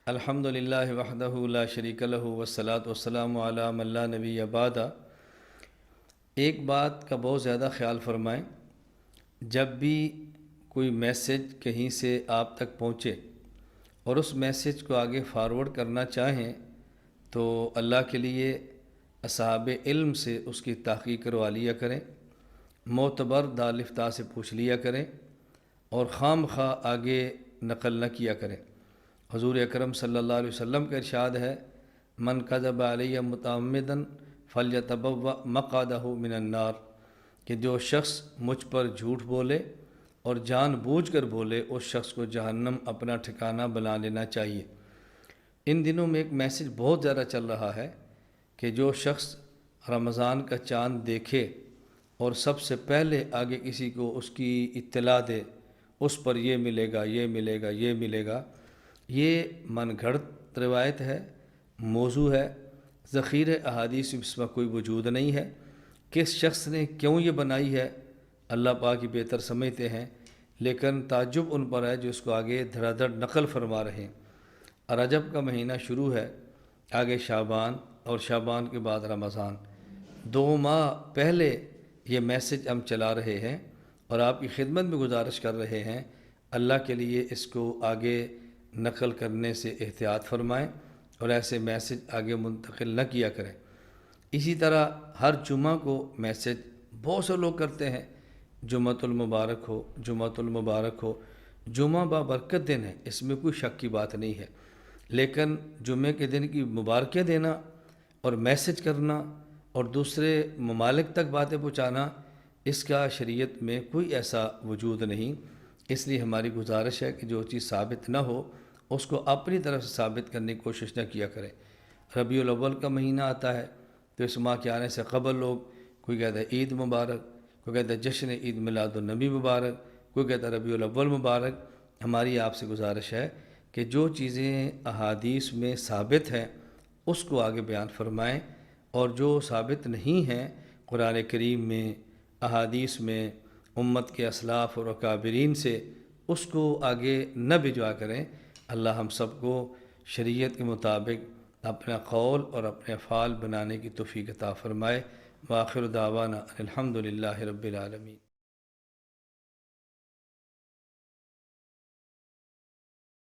الحمد للہ وحدہ لا شریک لہ والصلاۃ والسلام علی من لا نبی بعد۔ ایک بات کا بہت زیادہ خیال فرمائیں، جب بھی کوئی میسج کہیں سے آپ تک پہنچے اور اس میسج کو آگے فارورڈ کرنا چاہیں تو اللہ کے لیے اصحاب علم سے اس کی تحقیق کروا لیا کریں، معتبر دارالفتاء سے پوچھ لیا کریں اور خام خواہ آگے نقل نہ کیا کریں۔ حضور اکرم صلی اللہ علیہ وسلم کا ارشاد ہے، من کذب علی متعمدا فلیتبوأ مقعدہ من النار، کہ جو شخص مجھ پر جھوٹ بولے اور جان بوجھ کر بولے اس شخص کو جہنم اپنا ٹھکانہ بنا لینا چاہیے۔ ان دنوں میں ایک میسج بہت زیادہ چل رہا ہے کہ جو شخص رمضان کا چاند دیکھے اور سب سے پہلے آگے کسی کو اس کی اطلاع دے، اس پر یہ ملے گا، یہ ملے گا، یہ ملے گا۔ یہ من گھڑت روایت ہے، موضوع ہے، ذخیرہ احادیث اس میں کوئی وجود نہیں ہے۔ کس شخص نے کیوں یہ بنائی ہے اللہ پاک ہی بہتر سمجھتے ہیں، لیکن تعجب ان پر ہے جو اس کو آگے دھڑا دھڑ نقل فرما رہے ہیں۔ رجب کا مہینہ شروع ہے، آگے شعبان اور شعبان کے بعد رمضان، 2 ماہ پہلے یہ میسج ہم چلا رہے ہیں اور آپ کی خدمت میں گزارش کر رہے ہیں، اللہ کے لیے اس کو آگے نقل کرنے سے احتیاط فرمائیں اور ایسے میسج آگے منتقل نہ کیا کریں۔ اسی طرح ہر جمعہ کو میسج بہت سے لوگ کرتے ہیں، جمعۃ المبارک ہو، جمعۃ المبارک ہو۔ جمعہ بابرکت دن ہے، اس میں کوئی شک کی بات نہیں ہے، لیکن جمعے کے دن کی مبارکیں دینا اور میسج کرنا اور دوسرے ممالک تک باتیں پہنچانا، اس کا شریعت میں کوئی ایسا وجود نہیں۔ اس لیے ہماری گزارش ہے کہ جو چیز ثابت نہ ہو اس کو اپنی طرف سے ثابت کرنے کی کوشش نہ کیا کریں۔ ربیع الاول کا مہینہ آتا ہے تو اس ماہ کے آنے سے قبل لوگ، کوئی کہتا ہے عید مبارک، کوئی کہتا ہے جشن عید میلاد النبی مبارک، کوئی کہتا ہے ربیع الاول مبارک۔ ہماری آپ سے گزارش ہے کہ جو چیزیں احادیث میں ثابت ہیں اس کو آگے بیان فرمائیں، اور جو ثابت نہیں ہیں قرآن کریم میں، احادیث میں، امت کے اسلاف اور اکابرین سے، اس کو آگے نہ بھجوا کریں۔ اللہ ہم سب کو شریعت کے مطابق اپنا قول اور اپنے افعال بنانے کی توفیق عطا فرمائے۔ وآخر دعوانا الحمد للہ رب العالمین۔